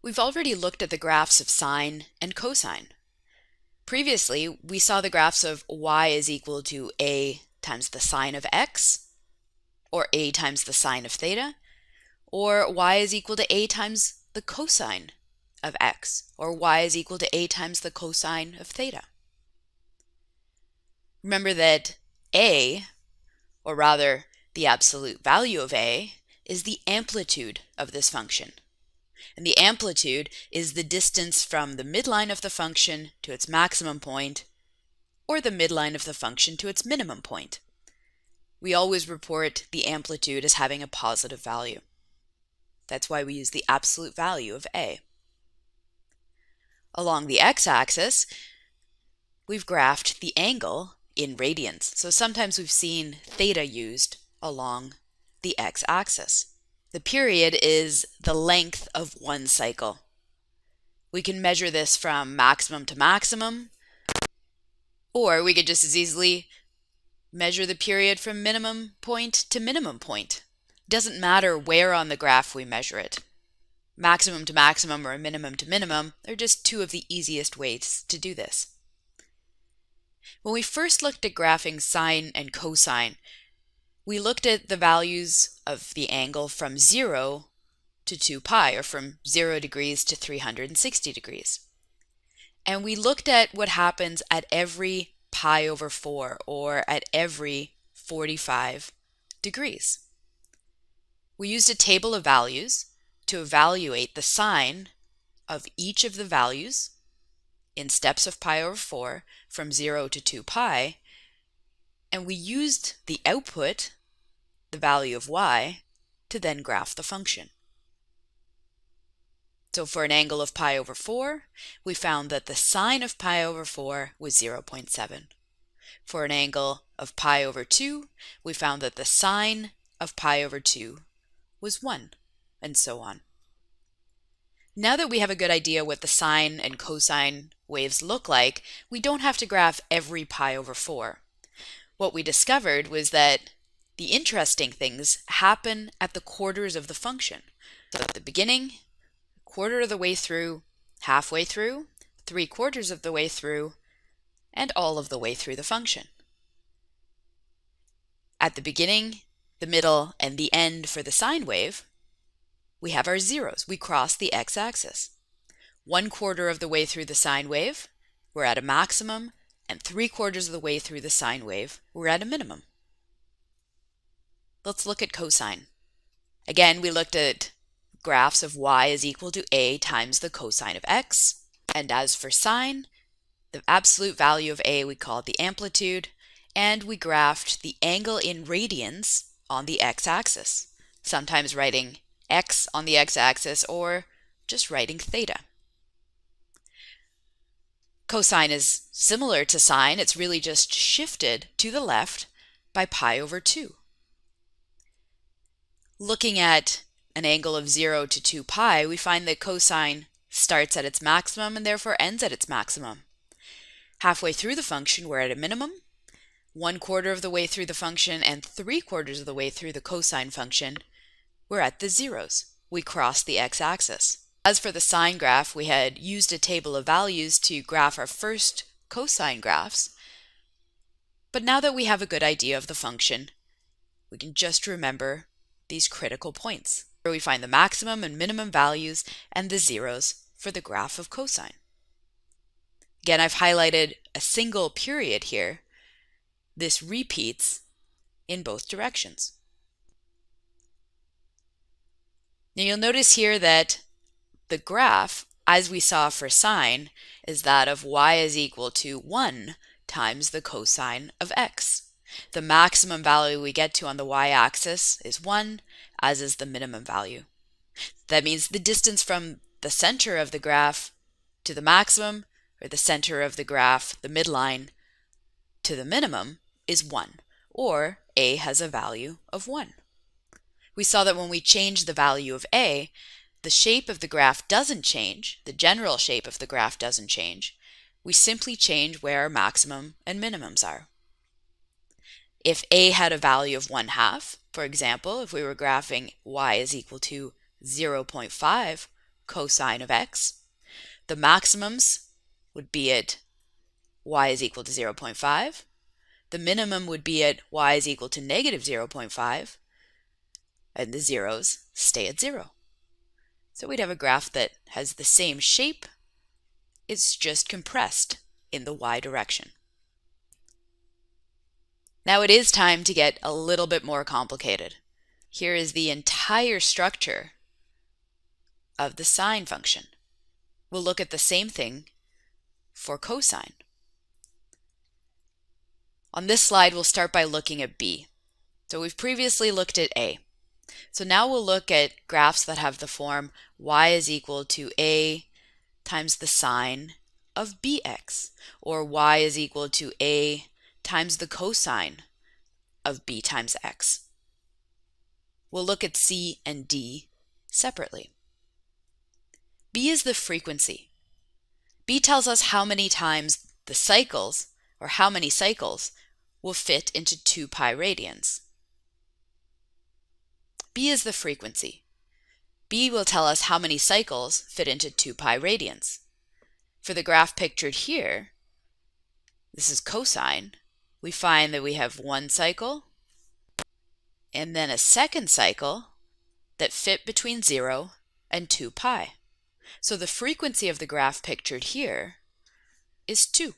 We've already looked at the graphs of sine and cosine. Previously, we saw the graphs of y is equal to a times the sine of x, or a times the sine of theta, or y is equal to a times the cosine of x, or y is equal to a times the cosine of theta. Remember that a, or rather the absolute value of a, is the amplitude of this function. And the amplitude is the distance from the midline of the function to its maximum point, or the midline of the function to its minimum point. We always report the amplitude as having a positive value. That's why we use the absolute value of a. Along the x-axis, we've graphed the angle in radians. So sometimes we've seen theta used along the x-axis. The period is the length of one cycle. We can measure this from maximum to maximum, or we could just as easily measure the period from minimum point to minimum point. Doesn't matter where on the graph we measure it. Maximum to maximum or minimum to minimum are just two of the easiest ways to do this. When we first looked at graphing sine and cosine, we looked at the values of the angle from 0 to 2 pi, or from 0 degrees to 360 degrees. And we looked at what happens at every pi over 4, or at every 45 degrees. We used a table of values to evaluate the sign of each of the values in steps of pi over 4 from 0 to 2 pi, and we used the output, the value of y, to then graph the function. So for an angle of pi over 4, we found that the sine of pi over 4 was 0.7. For an angle of pi over 2, we found that the sine of pi over 2 was 1, and so on. Now that we have a good idea what the sine and cosine waves look like, we don't have to graph every pi over 4. What we discovered was that the interesting things happen at the quarters of the function. So at the beginning, quarter of the way through, halfway through, 3/4 of the way through, and all of the way through the function. At the beginning, the middle, and the end for the sine wave, we have our zeros. We cross the x-axis. 1/4 of the way through the sine wave, we're at a maximum, and 3/4 of the way through the sine wave, we're at a minimum. Let's look at cosine. Again, we looked at graphs of y is equal to a times the cosine of x. And as for sine, the absolute value of a we called the amplitude, and we graphed the angle in radians on the x-axis, sometimes writing x on the x-axis or just writing theta. Cosine is similar to sine. It's really just shifted to the left by pi over 2. Looking at an angle of 0 to 2 pi, we find that cosine starts at its maximum and therefore ends at its maximum. Halfway through the function, we're at a minimum. 1/4 of the way through the function and 3/4 of the way through the cosine function, we're at the zeros. We cross the x-axis. As for the sine graph, we had used a table of values to graph our first cosine graphs. But now that we have a good idea of the function, we can just remember these critical points, where we find the maximum and minimum values and the zeros for the graph of cosine. Again, I've highlighted a single period here. This repeats in both directions. Now you'll notice here that the graph, as we saw for sine, is that of y is equal to 1 times the cosine of x. The maximum value we get to on the y-axis is 1, as is the minimum value. That means the distance from the center of the graph to the maximum, or the center of the graph, the midline, to the minimum is 1, or a has a value of 1. We saw that when we change the value of a, the shape of the graph doesn't change, the general shape of the graph doesn't change. We simply change where our maximum and minimums are. If a had a value of 1/2, for example, if we were graphing y is equal to 0.5 cosine of x. The maximums would be at y is equal to 0.5. The minimum would be at y is equal to negative 0.5. And the zeros stay at 0. So we'd have a graph that has the same shape, it's just compressed in the y direction. Now it is time to get a little bit more complicated. Here is the entire structure of the sine function. We'll look at the same thing for cosine. On this slide, we'll start by looking at b. So we've previously looked at a. So now we'll look at graphs that have the form y is equal to a times the sine of bx, or y is equal to a times the cosine of b times x. We'll look at c and d separately. B is the frequency. B tells us how many times the cycles, or how many cycles, will fit into 2 pi radians. B is the frequency. B will tell us how many cycles fit into 2 pi radians. For the graph pictured here, this is cosine, we find that we have 1 cycle and then a second cycle that fit between 0 and 2 pi. So the frequency of the graph pictured here is 2.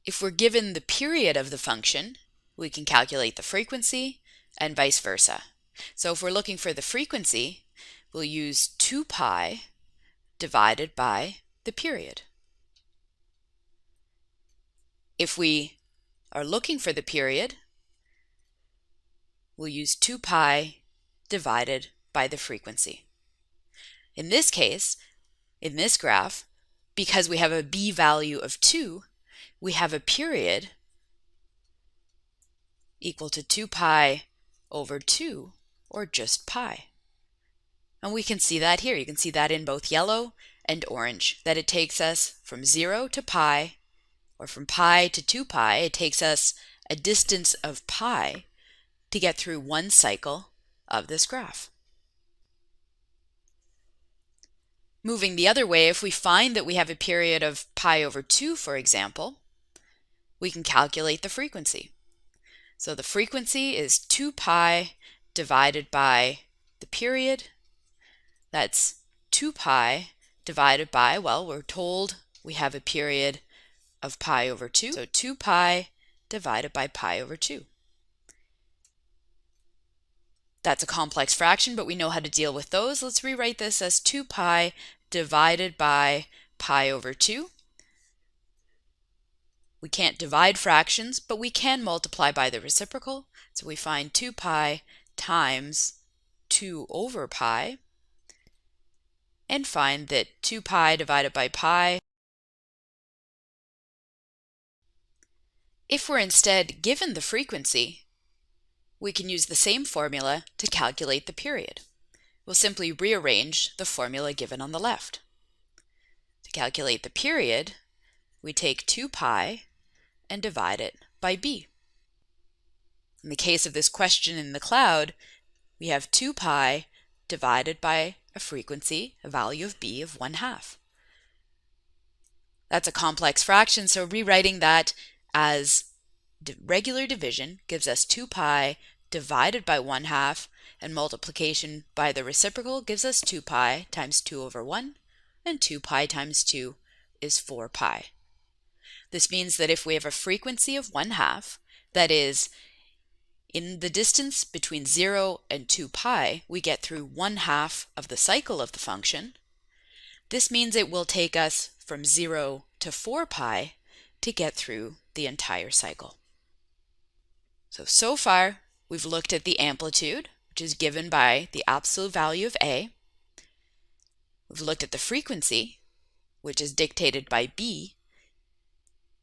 If we're given the period of the function, we can calculate the frequency and vice versa. So if we're looking for the frequency, we'll use 2 pi divided by the period. If we are looking for the period, we'll use 2 pi divided by the frequency. In this case, in this graph, because we have a b value of 2, we have a period equal to 2 pi over 2, or just pi. And we can see that here. You can see that in both yellow and orange, that it takes us from 0 to pi, or from pi to 2 pi. It takes us a distance of pi to get through 1 cycle of this graph. Moving the other way, if we find that we have a period of pi over 2, for example, we can calculate the frequency. So the frequency is 2 pi divided by the period. That's 2 pi divided by, well, we're told we have a period of pi over 2, so 2 pi divided by pi over 2. That's a complex fraction, but we know how to deal with those. Let's rewrite this as 2 pi divided by pi over 2. We can't divide fractions, but we can multiply by the reciprocal. So we find 2 pi times 2 over pi, and find that 2 pi divided by pi. If we're instead given the frequency, we can use the same formula to calculate the period. We'll simply rearrange the formula given on the left. To calculate the period, we take 2 pi and divide it by b. In the case of this question in the cloud, we have 2 pi divided by a frequency, a value of b of 1/2. That's a complex fraction, so rewriting that as regular division gives us 2 pi divided by 1/2, and multiplication by the reciprocal gives us 2 pi times 2 over 1, and 2 pi times 2 is 4 pi. This means that if we have a frequency of 1/2, that is, in the distance between 0 and 2 pi, we get through 1/2 of the cycle of the function. This means it will take us from 0 to 4 pi to get through the entire cycle. So far, we've looked at the amplitude, which is given by the absolute value of a. We've looked at the frequency, which is dictated by b.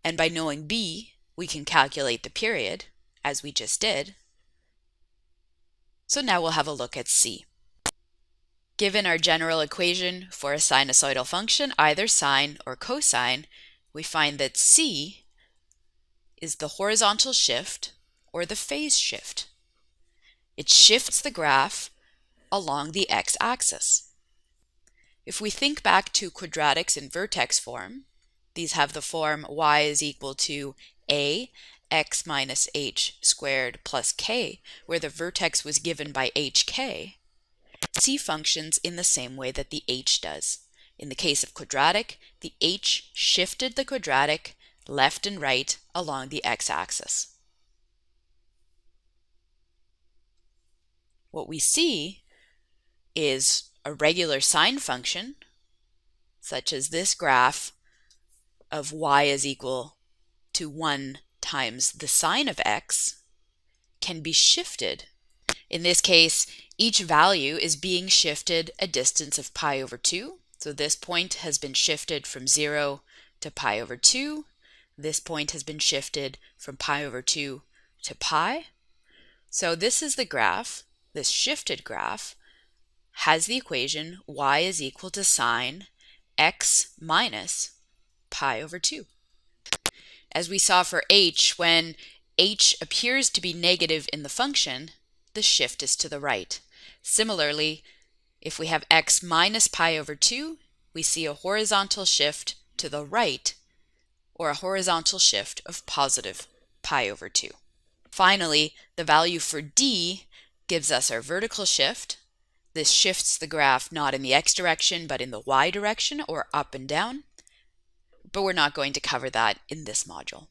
And by knowing b, we can calculate the period, as we just did. So now we'll have a look at c. Given our general equation for a sinusoidal function, either sine or cosine, we find that c is the horizontal shift, or the phase shift. It shifts the graph along the x-axis. If we think back to quadratics in vertex form, these have the form y is equal to a x minus h squared plus k, where the vertex was given by hk. C functions in the same way that the h does. In the case of quadratic, the h shifted the quadratic left and right along the x-axis. What we see is a regular sine function, such as this graph of y is equal to 1 times the sine of x, can be shifted. In this case, each value is being shifted a distance of pi over 2. So this point has been shifted from 0 to pi over 2. This point has been shifted from pi over 2 to pi. So this is the graph. This shifted graph has the equation y is equal to sine x minus pi over 2. As we saw for h, when h appears to be negative in the function, the shift is to the right. Similarly, if we have x minus pi over 2, we see a horizontal shift to the right, or a horizontal shift of positive pi over 2. Finally, the value for d gives us our vertical shift. This shifts the graph not in the x direction, but in the y direction, or up and down. But we're not going to cover that in this module.